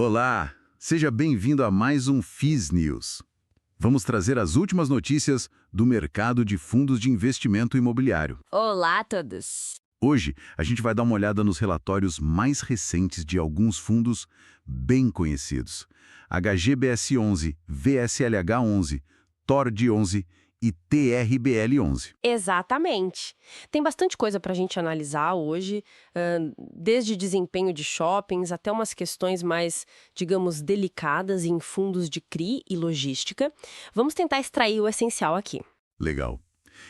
Olá, seja bem-vindo a mais um FIS News. Vamos trazer as últimas notícias do mercado de fundos de investimento imobiliário. Olá a todos! Hoje, a gente vai dar uma olhada nos relatórios mais recentes de alguns fundos bem conhecidos. HGBS11, VSLH11, TORD11 e TRBL11. Exatamente. Tem bastante coisa para a gente analisar hoje, desde desempenho de shoppings até umas questões mais, digamos, delicadas em fundos de CRI e logística. Vamos tentar extrair o essencial aqui. Legal.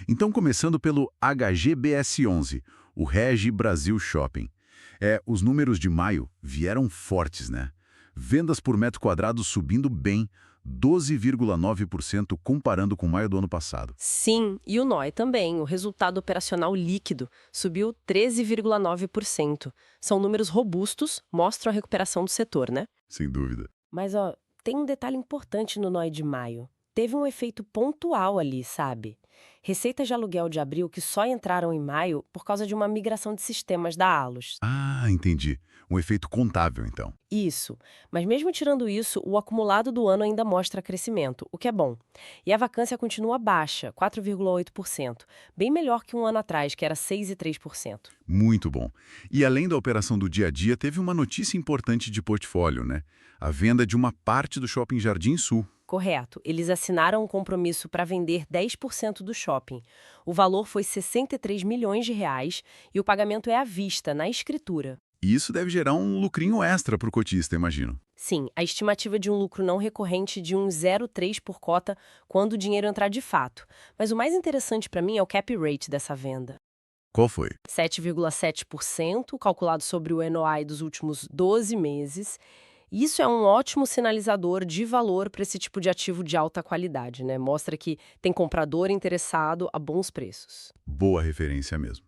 Então, começando pelo HGBS11, o Regi Brasil Shopping. Os números de maio vieram fortes, né? Vendas por metro quadrado subindo bem, 12,9% comparando com maio do ano passado. Sim, e o NOI também. O resultado operacional líquido subiu 13,9%. São números robustos, mostram a recuperação do setor, né? Sem dúvida. Mas, tem um detalhe importante no NOI de maio. Teve um efeito pontual ali, sabe? Receitas de aluguel de abril que só entraram em maio por causa de uma migração de sistemas da Allos. Ah, entendi. Um efeito contábil, então. Isso. Mas mesmo tirando isso, o acumulado do ano ainda mostra crescimento, o que é bom. E a vacância continua baixa, 4,8%. Bem melhor que um ano atrás, que era 6,3%. Muito bom. E além da operação do dia a dia, teve uma notícia importante de portfólio, né? A venda de uma parte do Shopping Jardim Sul. Correto. Eles assinaram um compromisso para vender 10% do shopping. O valor foi 63 milhões de reais e o pagamento é à vista, na escritura. E isso deve gerar um lucrinho extra para o cotista, imagino. Sim, a estimativa de um lucro não recorrente de 0,3 por cota quando o dinheiro entrar de fato. Mas o mais interessante para mim é o cap rate dessa venda. Qual foi? 7,7%, calculado sobre o NOI dos últimos 12 meses. Isso é um ótimo sinalizador de valor para esse tipo de ativo de alta qualidade, né? Mostra que tem comprador interessado a bons preços. Boa referência mesmo.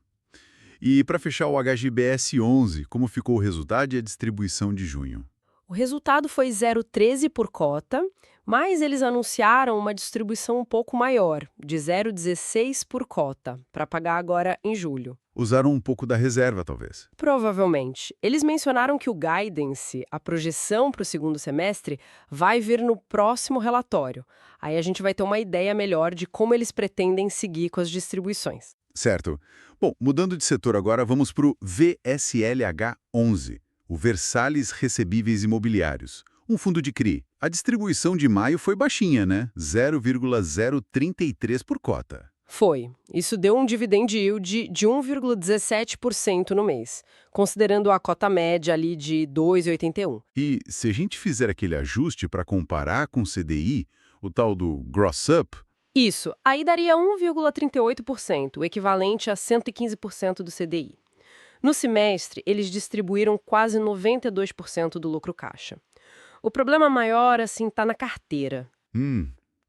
E para fechar o HGBS 11, como ficou o resultado e a distribuição de junho? O resultado foi 0,13 por cota, mas eles anunciaram uma distribuição um pouco maior, de 0,16 por cota, para pagar agora em julho. Usaram um pouco da reserva, talvez. Provavelmente. Eles mencionaram que o guidance, a projeção para o segundo semestre, vai vir no próximo relatório. Aí a gente vai ter uma ideia melhor de como eles pretendem seguir com as distribuições. Certo. Bom, mudando de setor agora, vamos para o VSLH11, o Versalhes Recebíveis Imobiliários, um fundo de CRI. A distribuição de maio foi baixinha, né? 0,033 por cota. Foi. Isso deu um dividend yield de 1,17% no mês, considerando a cota média ali de 2,81. E se a gente fizer aquele ajuste para comparar com o CDI, o tal do gross up, Isso, aí daria 1,38%, o equivalente a 115% do CDI. No semestre, eles distribuíram quase 92% do lucro caixa. O problema maior, assim, está na carteira.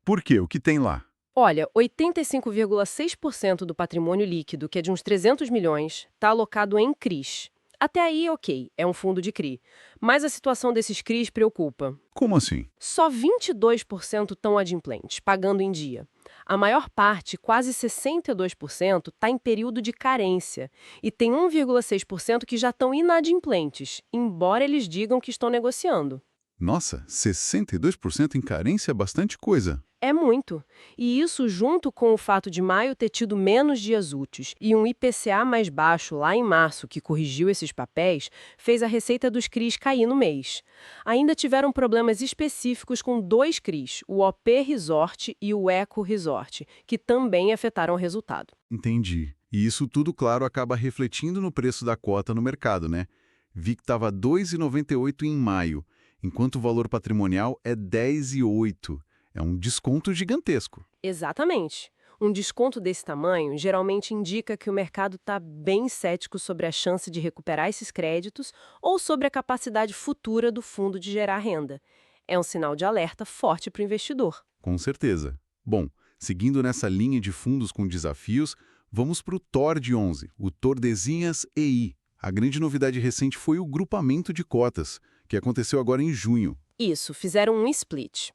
por quê? O que tem lá? Olha, 85,6% do patrimônio líquido, que é de uns 300 milhões, está alocado em CRIs. Até aí, ok, é um fundo de CRI. Mas a situação desses CRIs preocupa. Como assim? Só 22% estão adimplentes, pagando em dia. A maior parte, quase 62%, está em período de carência. E tem 1,6% que já estão inadimplentes, embora eles digam que estão negociando. Nossa, 62% em carência é bastante coisa. É muito. E isso junto com o fato de maio ter tido menos dias úteis e um IPCA mais baixo lá em março, que corrigiu esses papéis, fez a receita dos CRIs cair no mês. Ainda tiveram problemas específicos com dois CRIs, o OP Resort e o Eco Resort, que também afetaram o resultado. Entendi. E isso tudo, claro, acaba refletindo no preço da cota no mercado, né? Vi que estava 2,98 em maio, enquanto o valor patrimonial é 10,8. É um desconto gigantesco. Exatamente. Um desconto desse tamanho geralmente indica que o mercado está bem cético sobre a chance de recuperar esses créditos ou sobre a capacidade futura do fundo de gerar renda. É um sinal de alerta forte para o investidor. Com certeza. Bom, seguindo nessa linha de fundos com desafios, vamos para o TORD11, o Tordesilhas EI. A grande novidade recente foi o grupamento de cotas, que aconteceu agora em junho. Isso, fizeram um split.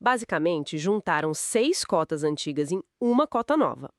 Basicamente, juntaram 6 cotas antigas em uma cota nova.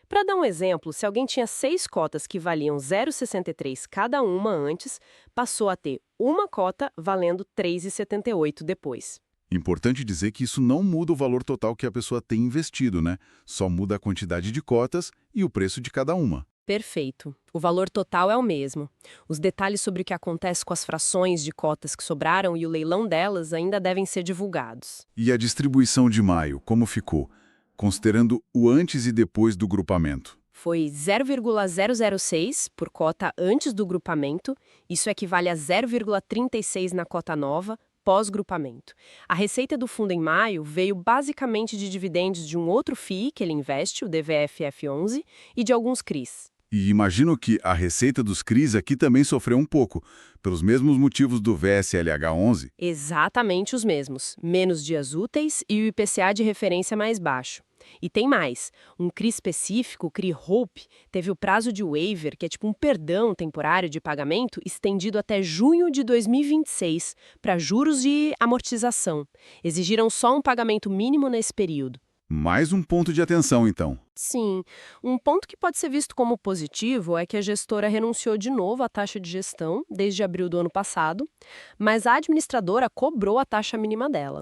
Para dar um exemplo, se alguém tinha 6 cotas que valiam 0,63 cada uma antes, passou a ter uma cota valendo 3,78 depois. Importante dizer que isso não muda o valor total que a pessoa tem investido, né? Só muda a quantidade de cotas e o preço de cada uma. Perfeito. O valor total é o mesmo. Os detalhes sobre o que acontece com as frações de cotas que sobraram e o leilão delas ainda devem ser divulgados. E a distribuição de maio, como ficou? Considerando o antes e depois do grupamento. Foi 0,006 por cota antes do grupamento, isso equivale a 0,36 na cota nova, pós-grupamento. A receita do fundo em maio veio basicamente de dividendos de um outro FII que ele investe, o DVFF11, e de alguns CRIs. E imagino que a receita dos CRIs aqui também sofreu um pouco, pelos mesmos motivos do VSLH11. Exatamente os mesmos, menos dias úteis e o IPCA de referência mais baixo. E tem mais, um CRI específico, o CRI Hope, teve o prazo de waiver, que é tipo um perdão temporário de pagamento, estendido até junho de 2026, para juros e amortização. Exigiram só um pagamento mínimo nesse período. Mais um ponto de atenção, então. Sim, um ponto que pode ser visto como positivo é que a gestora renunciou de novo à taxa de gestão desde abril do ano passado, mas a administradora cobrou a taxa mínima dela.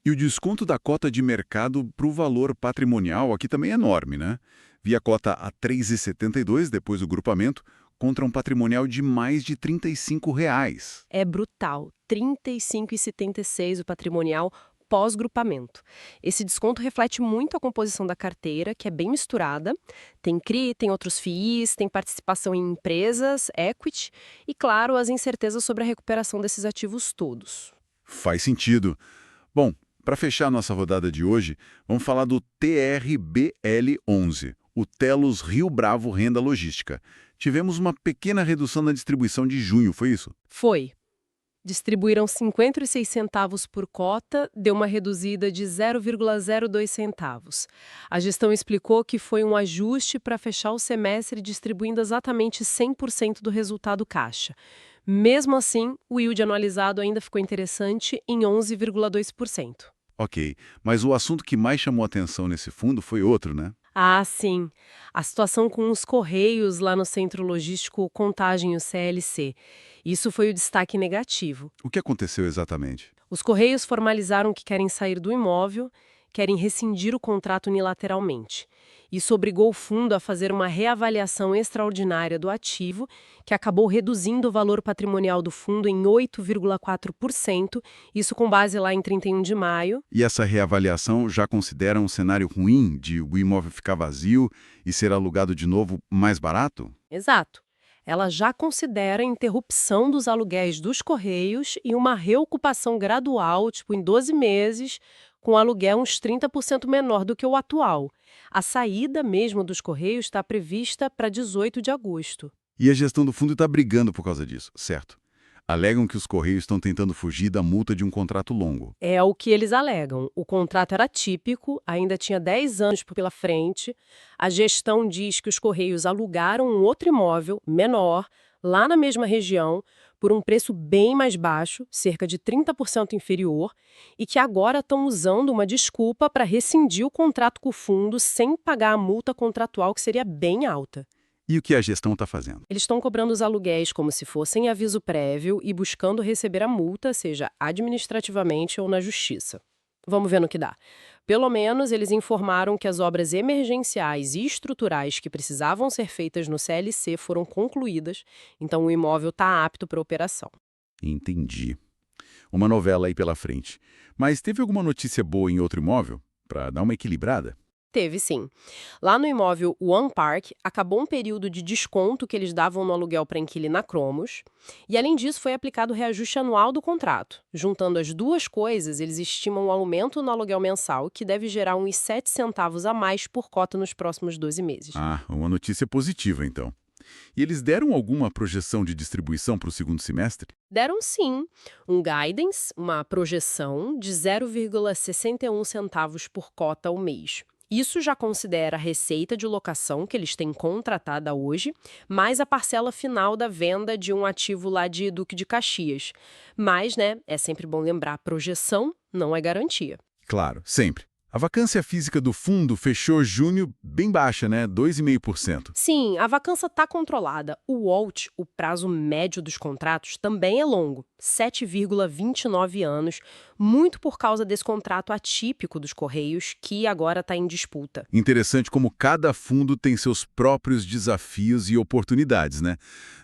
E o desconto da cota de mercado para o valor patrimonial aqui também é enorme, né? Vi a cota a R$ 3,72 depois do grupamento, contra um patrimonial de mais de R$ 35. É brutal, R$ 35,76 o patrimonial pós-grupamento. Esse desconto reflete muito a composição da carteira, que é bem misturada. Tem CRI, tem outros FIIs, tem participação em empresas, equity e, claro, as incertezas sobre a recuperação desses ativos todos. Faz sentido. Bom, para fechar nossa rodada de hoje, vamos falar do TRBL11, o Telos Rio Bravo Renda Logística. Tivemos uma pequena redução na distribuição de junho, foi isso? Foi. Distribuíram 56 centavos por cota, deu uma reduzida de 0,02 centavos. A gestão explicou que foi um ajuste para fechar o semestre distribuindo exatamente 100% do resultado caixa. Mesmo assim, o yield anualizado ainda ficou interessante em 11,2%. Ok, mas o assunto que mais chamou atenção nesse fundo foi outro, né? Ah, sim. A situação com os Correios lá no Centro Logístico Contagem, o CLC. Isso foi o destaque negativo. O que aconteceu exatamente? Os Correios formalizaram que querem sair do imóvel, querem rescindir o contrato unilateralmente. Isso obrigou o fundo a fazer uma reavaliação extraordinária do ativo, que acabou reduzindo o valor patrimonial do fundo em 8,4%, isso com base lá em 31 de maio. E essa reavaliação já considera um cenário ruim de o imóvel ficar vazio e ser alugado de novo mais barato? Exato. Ela já considera a interrupção dos aluguéis dos Correios e uma reocupação gradual, tipo em 12 meses, com aluguel uns 30% menor do que o atual. A saída mesmo dos Correios está prevista para 18 de agosto. E a gestão do fundo está brigando por causa disso, certo? Alegam que os Correios estão tentando fugir da multa de um contrato longo. É o que eles alegam. O contrato era típico, ainda tinha 10 anos pela frente. A gestão diz que os Correios alugaram um outro imóvel, menor, lá na mesma região, por um preço bem mais baixo, cerca de 30% inferior, e que agora estão usando uma desculpa para rescindir o contrato com o fundo sem pagar a multa contratual, que seria bem alta. E o que a gestão está fazendo? Eles estão cobrando os aluguéis como se fossem aviso prévio e buscando receber a multa, seja administrativamente ou na justiça. Vamos ver no que dá. Pelo menos, eles informaram que as obras emergenciais e estruturais que precisavam ser feitas no CLC foram concluídas, então o imóvel está apto para operação. Entendi. Uma novela aí pela frente. Mas teve alguma notícia boa em outro imóvel? Para dar uma equilibrada? Teve, sim. Lá no imóvel One Park, acabou um período de desconto que eles davam no aluguel para inquilina Cromos, e além disso foi aplicado o reajuste anual do contrato. Juntando as duas coisas, eles estimam um aumento no aluguel mensal que deve gerar uns 7 centavos a mais por cota nos próximos 12 meses. Ah, uma notícia positiva então. E eles deram alguma projeção de distribuição para o segundo semestre? Deram sim, um guidance, uma projeção de 0,61 centavos por cota ao mês. Isso já considera a receita de locação que eles têm contratada hoje, mais a parcela final da venda de um ativo lá de Duque de Caxias. Mas, né, é sempre bom lembrar, projeção não é garantia. Claro, sempre. A vacância física do fundo fechou junho bem baixa, né? 2,5%. Sim, a vacância está controlada. O WALT, o prazo médio dos contratos, também é longo, 7,29 anos, muito por causa desse contrato atípico dos Correios, que agora está em disputa. Interessante como cada fundo tem seus próprios desafios e oportunidades, né?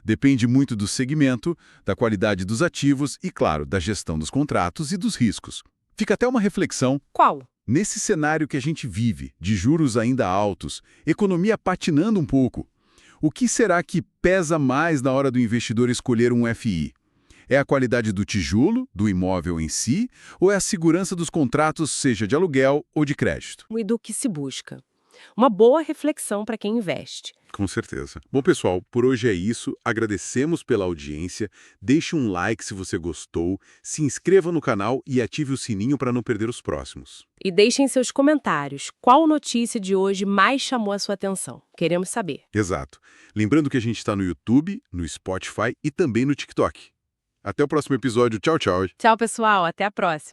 Depende muito do segmento, da qualidade dos ativos e, claro, da gestão dos contratos e dos riscos. Fica até uma reflexão. Qual? Nesse cenário que a gente vive, de juros ainda altos, economia patinando um pouco, o que será que pesa mais na hora do investidor escolher um FI? É a qualidade do tijolo, do imóvel em si, ou é a segurança dos contratos, seja de aluguel ou de crédito? E do que se busca? Uma boa reflexão para quem investe. Com certeza. Bom, pessoal, por hoje é isso. Agradecemos pela audiência. Deixe um like se você gostou, se inscreva no canal e ative o sininho para não perder os próximos. E deixem seus comentários. Qual notícia de hoje mais chamou a sua atenção? Queremos saber. Exato. Lembrando que a gente está no YouTube, no Spotify e também no TikTok. Até o próximo episódio. Tchau, tchau. Tchau, pessoal. Até a próxima.